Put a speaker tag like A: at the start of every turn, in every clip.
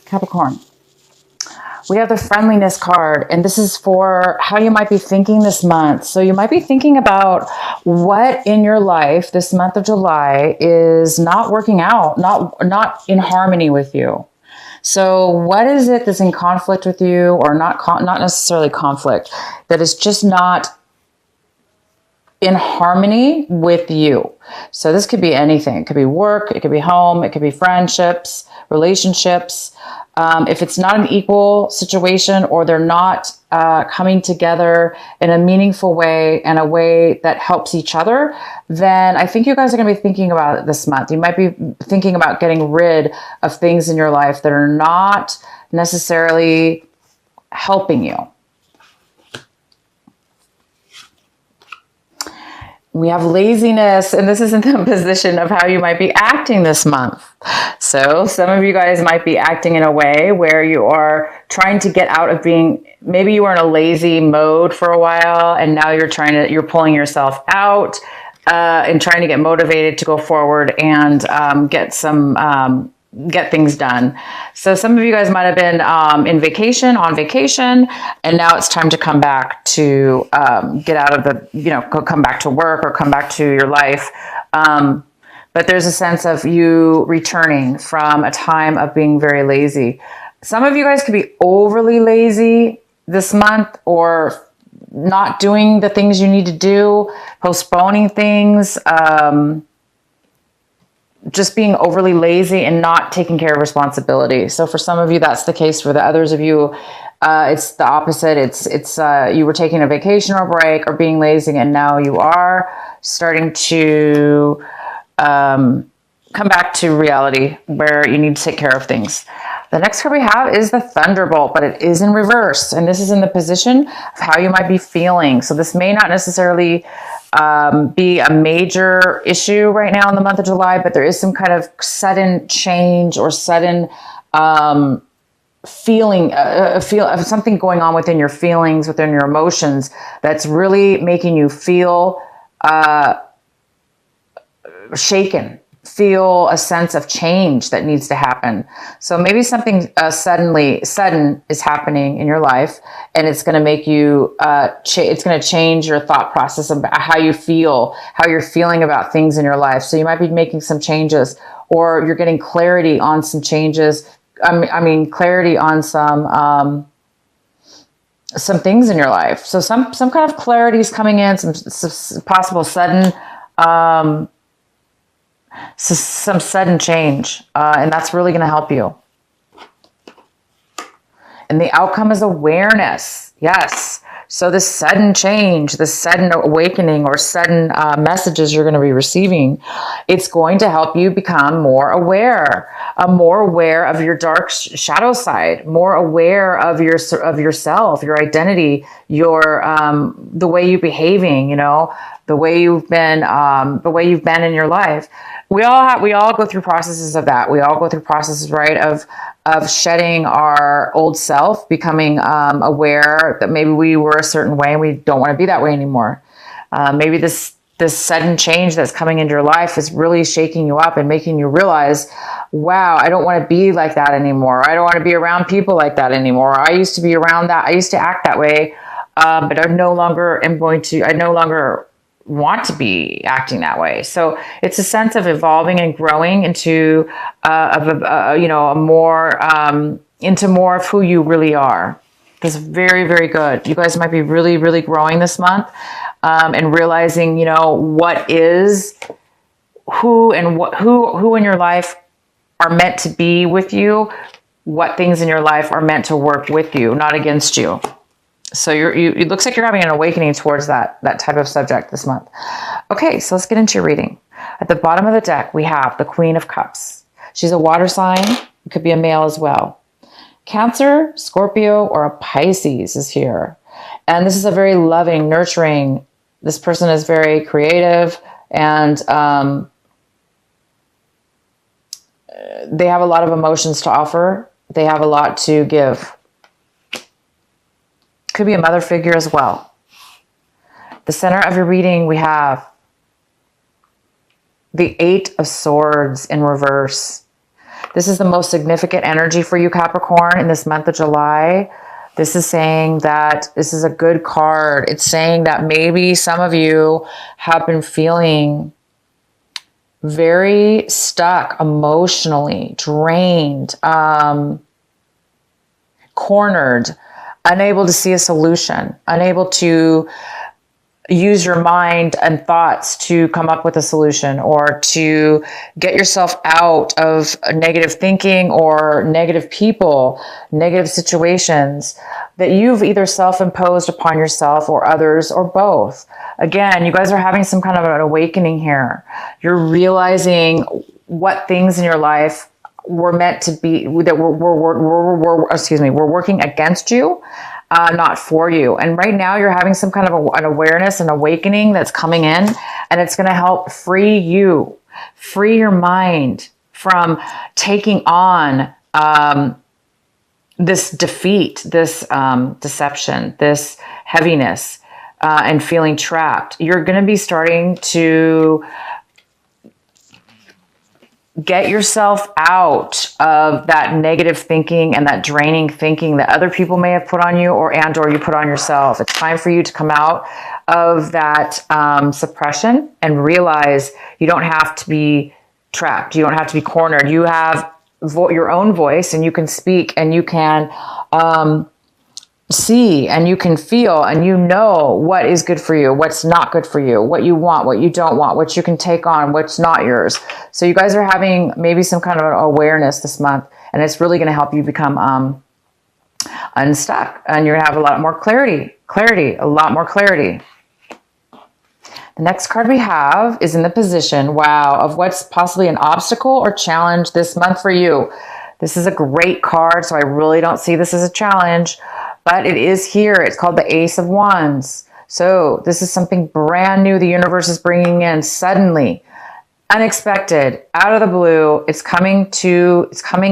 A: Capricorn. We have the friendliness card, and this is for how you might be thinking this month. So you might be thinking about what in your life this month of July is not working out, not in harmony with you. So what is it that's in conflict with you, or not necessarily conflict, that is just not in harmony with you? So this could be anything. It could be work, it could be home, it could be friendships, relationships. If it's not an equal situation, or they're not coming together in a meaningful way and a way that helps each other, then I think you guys are going to be thinking about it this month. You might be thinking about getting rid of things in your life that are not necessarily helping you. We have laziness, and this is in the position of how you might be acting this month. So some of you guys might be acting in a way where you are trying to get out of being, maybe you were in a lazy mode for a while, and now you're pulling yourself out and trying to get motivated to go forward and get things done. So some of you guys might have been on vacation, and now it's time to come back to get out of come back to work or come back to your life. But there's a sense of you returning from a time of being very lazy. Some of you guys could be overly lazy this month, or not doing the things you need to do, postponing things, just being overly lazy and not taking care of responsibility. So for some of you, that's the case. For the others of you, it's the opposite. It's you were taking a vacation or break or being lazy, and now you are starting to come back to reality where you need to take care of things. The next card we have is the Thunderbolt, but it is in reverse. And this is in the position of how you might be feeling. So this may not necessarily be a major issue right now in the month of July, but there is some kind of sudden change or sudden feeling of something going on within your feelings, within your emotions, that's really making you feel shaken, feel a sense of change that needs to happen. So maybe something sudden is happening in your life, and it's going to make you, it's going to change your thought process about how you feel, how you're feeling about things in your life. So you might be making some changes, or you're getting clarity on some changes. Clarity on some things in your life. So some kind of clarity is coming in, some possible sudden, some sudden change, and that's really going to help you. And the outcome is awareness. Yes. So this sudden change, this sudden awakening, or sudden messages you're going to be receiving, it's going to help you become more aware of your dark shadow side, more aware of yourself, your identity, the way you're behaving, the way you've been in your life. We all go through processes of that. We all go through processes, right, of shedding our old self, becoming aware that maybe we were a certain way and we don't want to be that way anymore. Maybe this sudden change that's coming into your life is really shaking you up and making you realize, wow, I don't want to be like that anymore. I don't want to be around people like that anymore. I used to be around that. I used to act that way, but I no longer want to be acting that way. So it's a sense of evolving and growing into into more of who you really are. That's very, very good. You guys might be really, really growing this month, and realizing, what is who in your life are meant to be with you, what things in your life are meant to work with you, not against you. So it looks like you're having an awakening towards that type of subject this month. Okay, so let's get into your reading. At the bottom of the deck, we have the Queen of Cups. She's a water sign. It could be a male as well. Cancer, Scorpio, or a Pisces is here. And this is a very loving, nurturing. This person is very creative, and they have a lot of emotions to offer. They have a lot to give. Could be a mother figure as well. The center of your reading, we have the 8 of Swords in reverse. This is the most significant energy for you, Capricorn, in this month of July. This is saying that this is a good card. It's saying that maybe some of you have been feeling very stuck emotionally, drained, cornered, unable to see a solution, unable to use your mind and thoughts to come up with a solution, or to get yourself out of negative thinking or negative people, negative situations that you've either self-imposed upon yourself or others, or both. Again, you guys are having some kind of an awakening here. You're realizing what things in your life were meant to be, that were working against you, not for you. And right now you're having some kind of an awareness, an awakening that's coming in, and it's going to help free you, free your mind from taking on this defeat, this deception, this heaviness, and feeling trapped. You're going to be starting to get yourself out of that negative thinking and that draining thinking that other people may have put on you, or you put on yourself. It's time for you to come out of that suppression and realize you don't have to be trapped. You don't have to be cornered. You have your own voice, and you can speak, and you can see, and you can feel, and you know what is good for you, what's not good for you, what you want, what you don't want, what you can take on, what's not yours. So you guys are having maybe some kind of an awareness this month, and it's really going to help you become unstuck, and you're going to have a lot more clarity, a lot more clarity. The next card we have is in the position, wow, of what's possibly an obstacle or challenge this month for you. This is a great card, so I really don't see this as a challenge, but it is here. It's called the Ace of Wands. So this is something brand new the universe is bringing in suddenly, unexpected, out of the blue. It's coming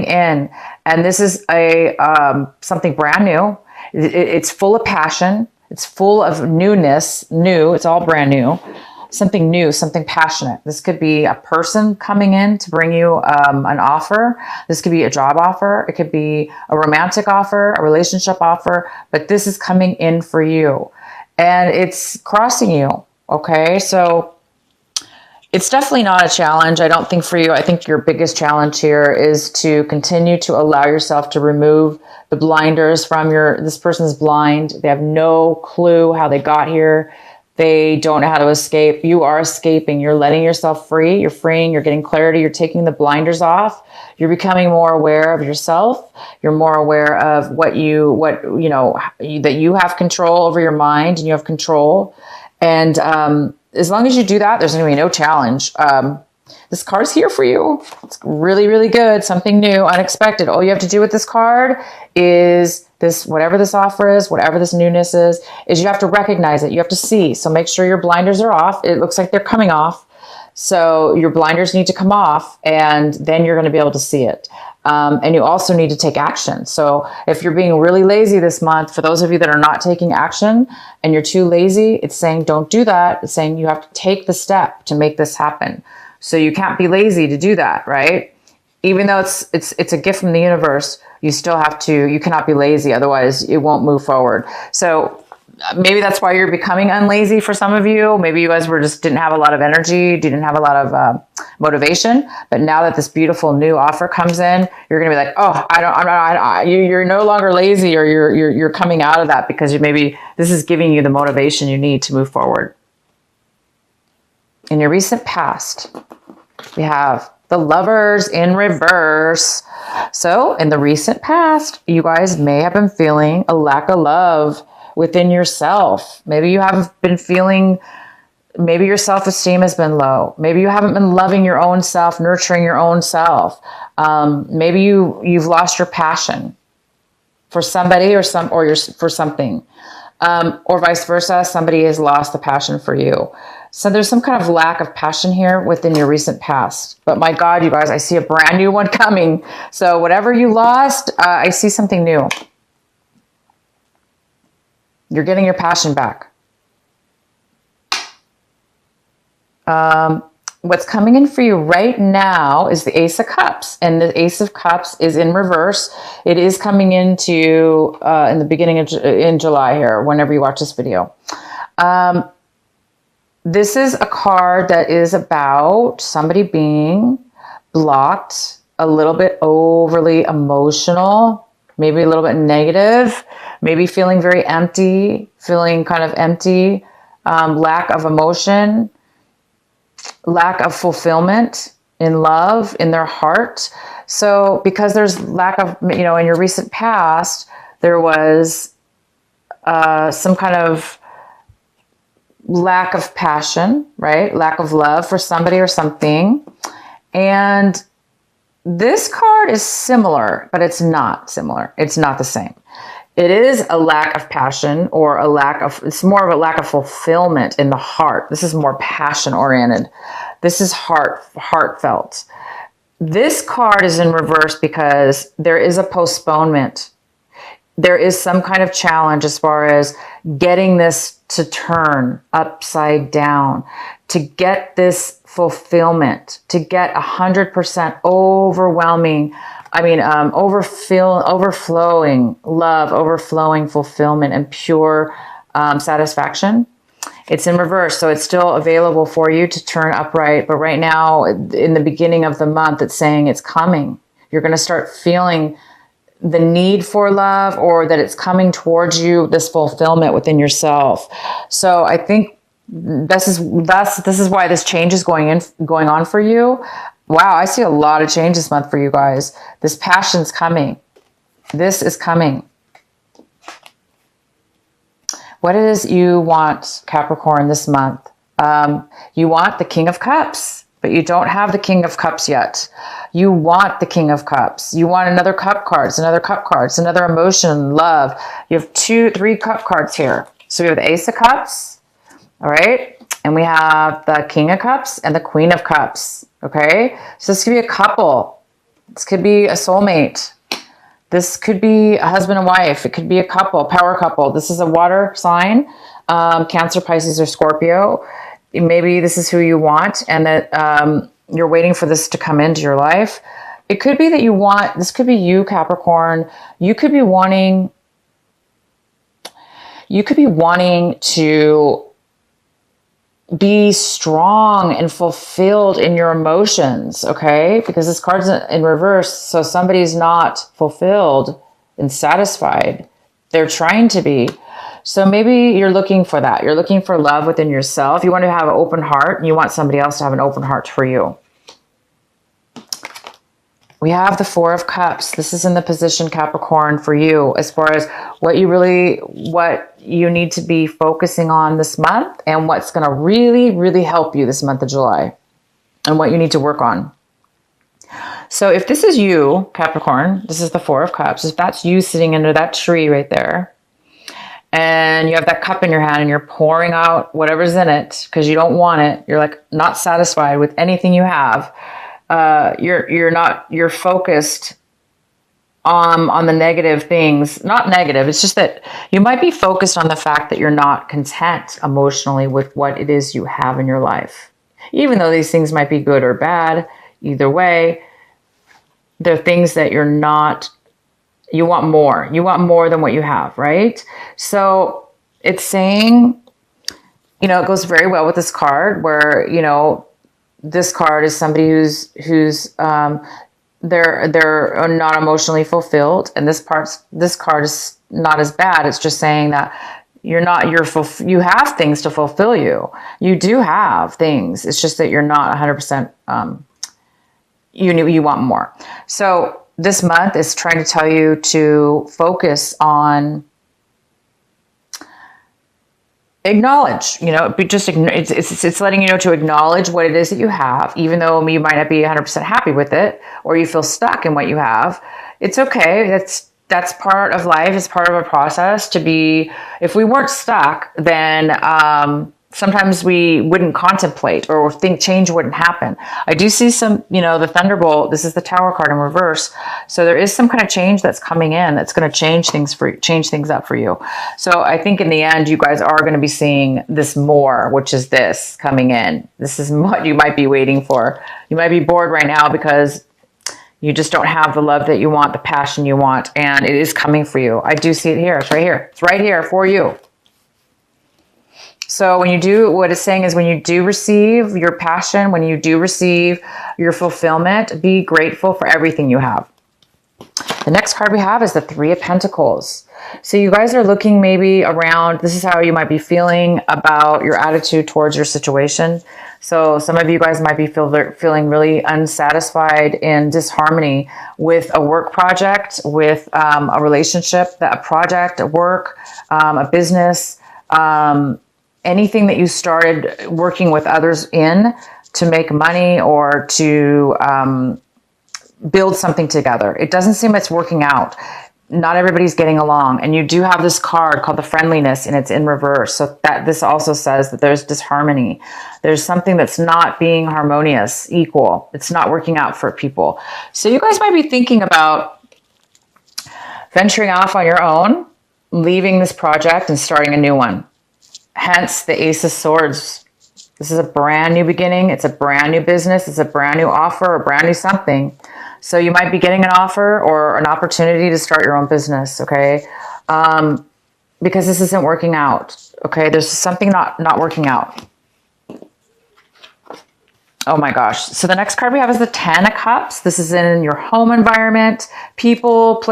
A: in, and this is something brand new. It's full of passion. It's full of newness, it's all brand new, something new, something passionate. This could be a person coming in to bring you an offer. This could be a job offer. It could be a romantic offer, a relationship offer, but this is coming in for you, and it's crossing you. Okay. So it's definitely not a challenge, I don't think, for you. I think your biggest challenge here is to continue to allow yourself to remove the blinders from this person's blind. They have no clue how they got here. They don't know how to escape. You are escaping. You're letting yourself free. You're freeing. You're getting clarity. You're taking the blinders off. You're becoming more aware of yourself. You're more aware of that you have control over your mind, and you have control. And as long as you do that, there's going to be no challenge. This card's here for you. It's really, really good. Something new, unexpected. All you have to do with this card is whatever this offer is, whatever this newness is you have to recognize it. You have to see. So make sure your blinders are off. It looks like they're coming off. So your blinders need to come off, and then you're going to be able to see it. And you also need to take action. So if you're being really lazy this month, for those of you that are not taking action and you're too lazy, it's saying don't do that. It's saying you have to take the step to make this happen. So you can't be lazy to do that, right? Even though it's a gift from the universe, you cannot be lazy. Otherwise it won't move forward. So maybe that's why you're becoming unlazy for some of you. Maybe you guys didn't have a lot of energy, didn't have a lot of motivation. But now that this beautiful new offer comes in, you're going to be like, oh, you're no longer lazy, or you're coming out of that because maybe this is giving you the motivation you need to move forward. In your recent past, we have the Lovers in reverse. So in the recent past, you guys may have been feeling a lack of love within yourself. Maybe you have been feeling, maybe your self-esteem has been low. Maybe you haven't been loving your own self, nurturing your own self. Maybe you've lost your passion for somebody for something, or vice versa. Somebody has lost the passion for you. So there's some kind of lack of passion here within your recent past. But my God, you guys, I see a brand new one coming. So whatever you lost, I see something new. You're getting your passion back. what's coming in for you right now is the Ace of Cups, and the Ace of Cups is in reverse. It is coming into in the beginning of in July here, whenever you watch this video. This is a card that is about somebody being blocked, a little bit overly emotional, maybe a little bit negative, maybe feeling very empty, feeling kind of empty, lack of emotion, lack of fulfillment in love, in their heart. So because there's lack of, in your recent past, there was some kind of lack of passion, right? Lack of love for somebody or something. And this card is similar, but it's not similar. It's not the same. It is a lack of passion, or it's more of a lack of fulfillment in the heart. This is more passion oriented. This is heartfelt. This card is in reverse because there is a postponement. There is some kind of challenge as far as getting this to turn upside down, to get this fulfillment, to get 100% overwhelming, overflowing love, overflowing fulfillment, and pure satisfaction. It's in reverse, so it's still available for you to turn upright. But right now, in the beginning of the month, it's saying it's coming. You're going to start feeling the need for love, or that it's coming towards you, this fulfillment within yourself. So I think this is why this change is going on for you. Wow, I see a lot of change this month for you guys. This passion's coming. This is coming. What it is you want, Capricorn, this month? You want the King of Cups, but you don't have the King of Cups yet. You want the King of Cups. You want another cup cards, another emotion, love. You have 3 cup cards here. So we have the Ace of Cups, all right? And we have the King of Cups and the Queen of Cups, okay? So this could be a couple. This could be a soulmate. This could be a husband and wife. It could be a couple, power couple. This is a water sign, Cancer, Pisces, or Scorpio. Maybe this is who you want, and that you're waiting for this to come into your life. It could be that this could be you, Capricorn. You could be wanting to be strong and fulfilled in your emotions, okay? Because this card's in reverse, so somebody's not fulfilled and satisfied. They're trying to be. So maybe you're looking for that. You're looking for love within yourself. You want to have an open heart, and you want somebody else to have an open heart for you. We have the Four of Cups. This is in the position, Capricorn, for you as far as what you need to be focusing on this month, and what's going to really, really help you this month of July, and what you need to work on. So if this is you, Capricorn, this is the Four of Cups. If that's you sitting under that tree right there, and you have that cup in your hand and you're pouring out whatever's in it because you don't want it, you're like not satisfied with anything you have. You're focused on the negative things. Not negative, it's just that you might be focused on the fact that you're not content emotionally with what it is you have in your life. Even though these things might be good or bad, either way, they're things that you want more. You want more than what you have, right? So it's saying, it goes very well with this card where, this card is somebody who's they're not emotionally fulfilled, and this card is not as bad. It's just saying that you have things to fulfill you. You do have things. It's just that you're not 100%. You want more. So this month is trying to tell you to focus on acknowledge, it's letting you know to acknowledge what it is that you have, even though you might not be 100% happy with it, or you feel stuck in what you have. It's okay. That's part of life. It's part of a process to be. If we weren't stuck, then sometimes we wouldn't contemplate or think change wouldn't happen. I do see some, the Thunderbolt, this is the Tower card in reverse. So there is some kind of change that's coming in that's going to change things up for you. So I think in the end, you guys are going to be seeing this more, which is this coming in. This is what you might be waiting for. You might be bored right now because you just don't have the love that you want, the passion you want, and it is coming for you. I do see it here. It's right here. It's right here for you. So when you do, what it's saying is when you do receive your passion, when you do receive your fulfillment, be grateful for everything you have. The next card we have is the Three of Pentacles. So you guys are looking maybe around, this is how you might be feeling about your attitude towards your situation. So some of you guys might be feeling really unsatisfied in disharmony with a work project, with a relationship, a project, a work, a business, anything that you started working with others in to make money or to build something together. It doesn't seem it's working out. Not everybody's getting along. And you do have this card called the Friendliness, and it's in reverse. So that this also says that there's disharmony. There's something that's not being harmonious, equal. It's not working out for people. So you guys might be thinking about venturing off on your own, leaving this project and starting a new one. Hence the Ace of Swords. This is a brand new beginning. It's a brand new business. It's a brand new offer, a brand new something. So you might be getting an offer or an opportunity to start your own business, okay? Because this isn't working out, okay? There's something not working out. Oh my gosh. So the next card we have is the Ten of Cups. This is in your home environment, people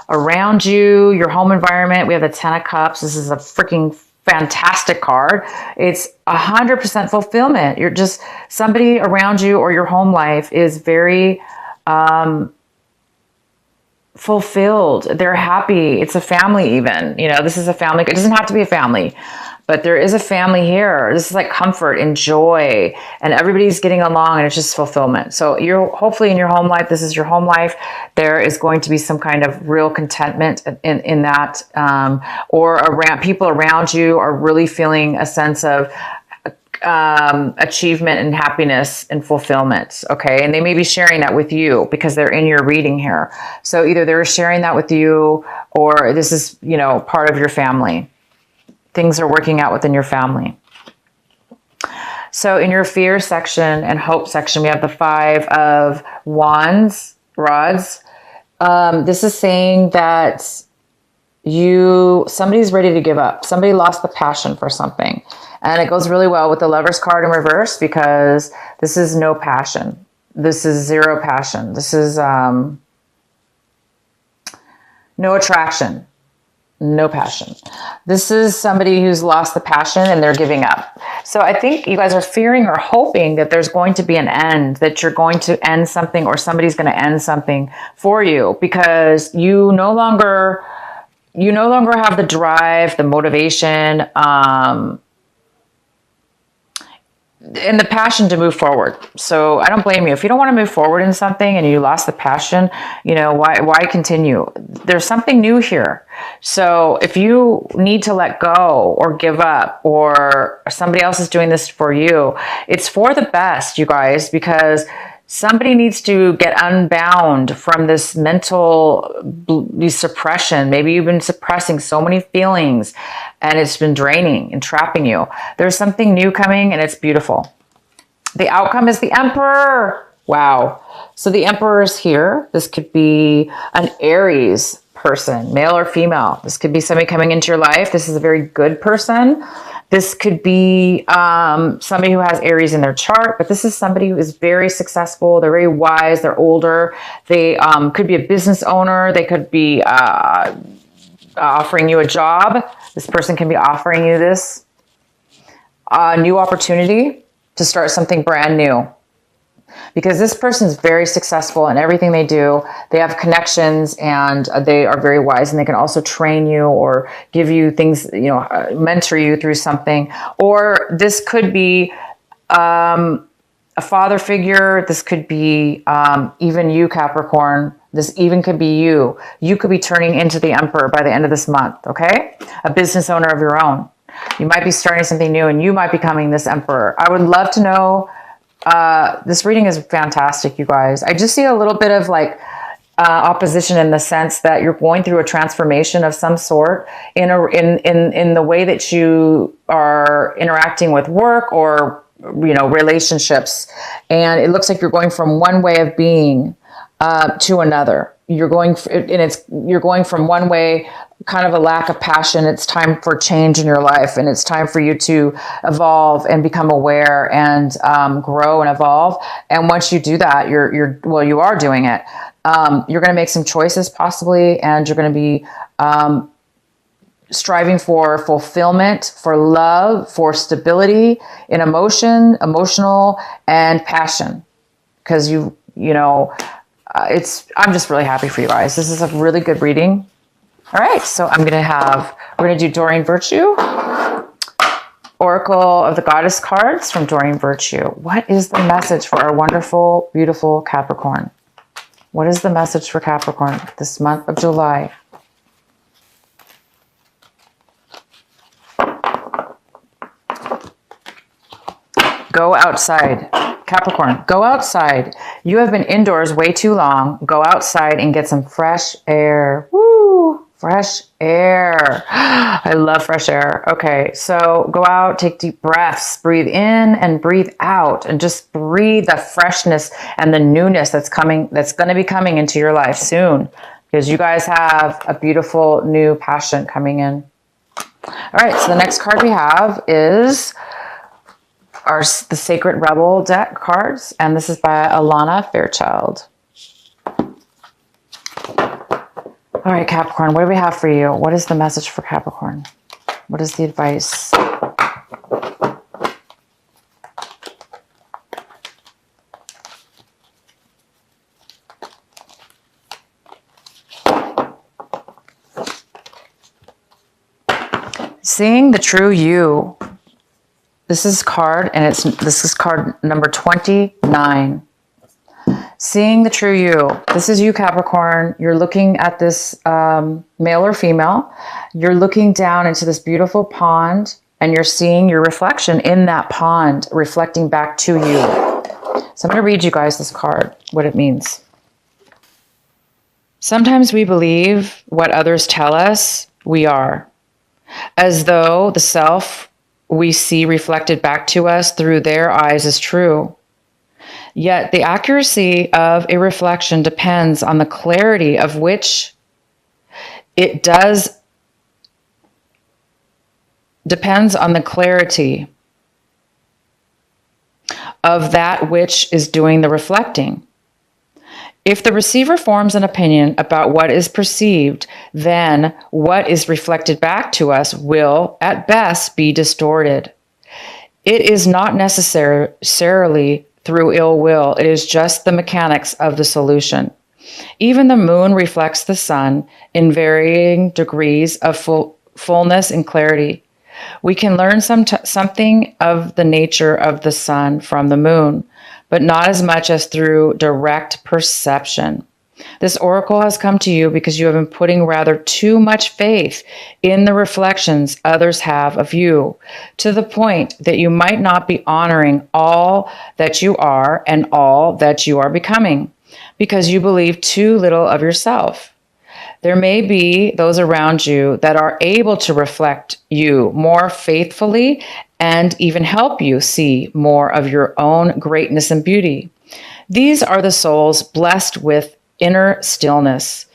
A: around you, your home environment. We have the Ten of Cups. This is a freaking fantastic card. It's 100% fulfillment. You're just somebody around you or your home life is very fulfilled. They're happy. It's a family even. This is a family. It doesn't have to be a family, but there is a family here. This is like comfort and joy, and everybody's getting along, and it's just fulfillment. So you're hopefully in your home life, this is your home life. There is going to be some kind of real contentment in that, or around people around you are really feeling a sense of achievement and happiness and fulfillment. Okay. And they may be sharing that with you because they're in your reading here. So either they're sharing that with you, or this is, part of your family. Things are working out within your family. So in your fear section and hope section, we have the Five of Wands, rods. This is saying that somebody's ready to give up. Somebody lost the passion for something. And it goes really well with the Lovers card in reverse because this is no passion. This is zero passion. This is no attraction. No passion. This is somebody who's lost the passion and they're giving up. So I think you guys are fearing or hoping that there's going to be an end, that you're going to end something or somebody's going to end something for you because you no longer have the drive, the motivation, and the passion to move forward. So I don't blame you. If you don't want to move forward in something and you lost the passion, why continue? There's something new here. So if you need to let go or give up or somebody else is doing this for you, it's for the best, you guys, because somebody needs to get unbound from this mental suppression. Maybe you've been suppressing so many feelings and it's been draining and trapping you. There's something new coming and it's beautiful. The outcome is the Emperor. Wow. So the Emperor is here. This could be an Aries person, male or female. This could be somebody coming into your life. This is a very good person. This could be somebody who has Aries in their chart, but this is somebody who is very successful. They're very wise. They're older. They could be a business owner. They could be offering you a job. This person can be offering you this new opportunity to start something brand new. Because this person is very successful in everything they do. They have connections and they are very wise, and they can also train you or give you things, mentor you through something. Or this could be a father figure. This could be even you, Capricorn. This even could be you. You could be turning into the Emperor by the end of this month, okay? A business owner of your own. You might be starting something new and you might be becoming this emperor. I would love to know. This reading is fantastic, you guys. I just see a little bit of like opposition in the sense that you're going through a transformation of some sort in the way that you are interacting with work or relationships, and it looks like you're going from one way of being to another. You're going from one way, kind of a lack of passion. It's time for change in your life, and it's time for you to evolve and become aware and grow and evolve. And once you do that, you are doing it. You're going to make some choices possibly, and you're going to be striving for fulfillment, for love, for stability in emotional and passion, because I'm just really happy for you guys. This is a really good reading. All right, so we're going to do Doreen Virtue, Oracle of the Goddess cards from Doreen Virtue. What is the message for our wonderful, beautiful Capricorn? What is the message for Capricorn this month of July? Go outside. Capricorn, go outside. You have been indoors way too long. Go outside and get some fresh air. Woo! Fresh air. I love fresh air. Okay, so go out, take deep breaths, breathe in and breathe out, and just breathe the freshness and the newness that's going to be coming into your life soon, because you guys have a beautiful new passion coming in. All right, so the next card we have is the Sacred Rebel deck cards, and this is by Alana Fairchild. All right, Capricorn, what do we have for you? What is the message for Capricorn? What is the advice? Seeing the true you. This is card number 29. Seeing the true you. This is you, Capricorn. You're looking at this male or female. You're looking down into this beautiful pond, and you're seeing your reflection in that pond reflecting back to you. So I'm going to read you guys this card, what it means. Sometimes we believe what others tell us we are, as though the self we see reflected back to us through their eyes is true. Yet the accuracy of a reflection depends on the clarity of which it does, depends on the clarity of that which is doing the reflecting. If the receiver forms an opinion about what is perceived, then what is reflected back to us will, at best, be distorted. It is not necessarily through ill will. It is just the mechanics of the solution. Even the moon reflects the sun in varying degrees of fullness and clarity. We can learn something of the nature of the sun from the moon, but not as much as through direct perception. This oracle has come to you because you have been putting rather too much faith in the reflections others have of you, to the point that you might not be honoring all that you are and all that you are becoming, because you believe too little of yourself. There may be those around you that are able to reflect you more faithfully and even help you see more of your own greatness and beauty. These are the souls blessed with inner stillness.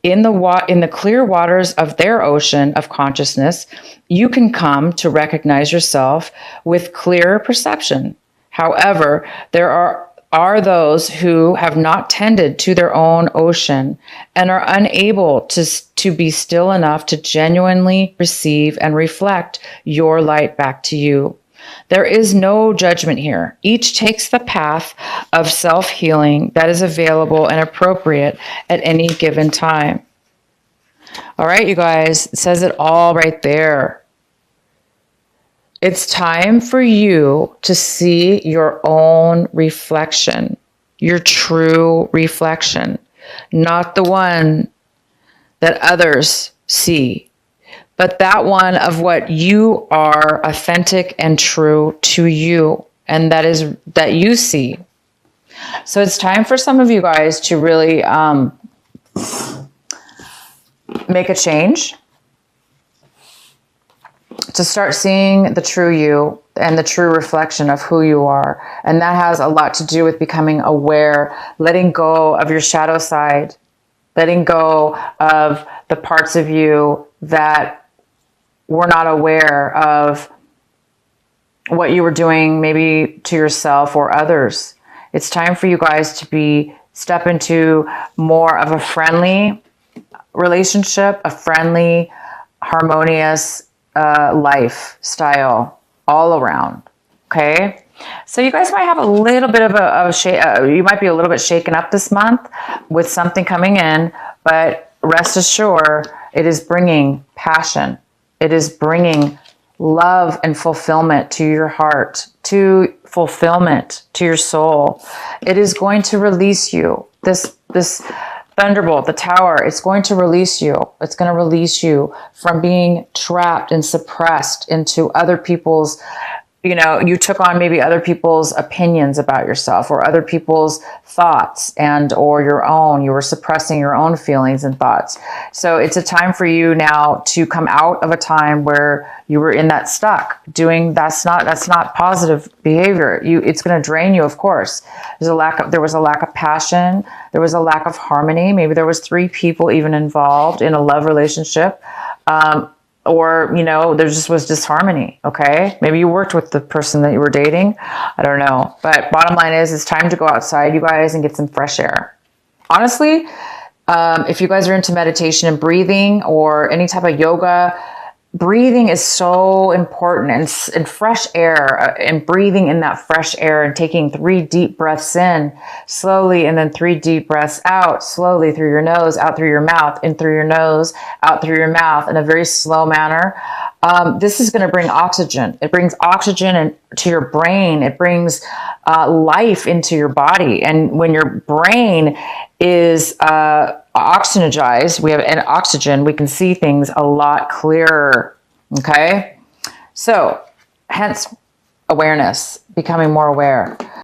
A: In the clear waters of their ocean of consciousness, you can come to recognize yourself with clearer perception. However, there are those who have not tended to their own ocean and are unable to be still enough to genuinely receive and reflect your light back to you. There is no judgment here. Each takes the path of self-healing that is available and appropriate at any given time. All right, you guys, it says it all right there. It's time for you to see your own reflection, your true reflection, not the one that others see, but that one of what you are authentic and true to you, and that you see. So it's time for some of you guys to really make a change, to start seeing the true you and the true reflection of who you are. And that has a lot to do with becoming aware, letting go of your shadow side, letting go of the parts of you that were not aware of what you were doing, maybe to yourself or others. It's time for you guys to step into more of a friendly relationship, a friendly, harmonious lifestyle all around. Okay. So you guys might have a little bit of you might be a little bit shaken up this month with something coming in, but rest assured, it is bringing passion. It is bringing love and fulfillment to your heart, to fulfillment to your soul. It is going to release you. This thunderbolt, the tower, it's going to release you. It's going to release you from being trapped and suppressed into other people's, you took on maybe other people's opinions about yourself or other people's thoughts or your own. You were suppressing your own feelings and thoughts. So it's a time for you now to come out of a time where you were in that stuck doing, that's not positive behavior. It's going to drain you, of course. There was a lack of passion. There was a lack of harmony. Maybe there was 3 people even involved in a love relationship. Or, there just was disharmony, okay? Maybe you worked with the person that you were dating. I don't know. But bottom line is, it's time to go outside, you guys, and get some fresh air. Honestly, if you guys are into meditation and breathing or any type of yoga, breathing is so important, and fresh air and breathing in that fresh air and taking 3 deep breaths in slowly and then 3 deep breaths out slowly through your nose, out through your mouth, in through your nose, out through your mouth in a very slow manner. This is going to bring oxygen. It brings oxygen to your brain. It brings life into your body. And when your brain is oxygenized, we have an oxygen, we can see things a lot clearer. Okay. So hence awareness, becoming more aware.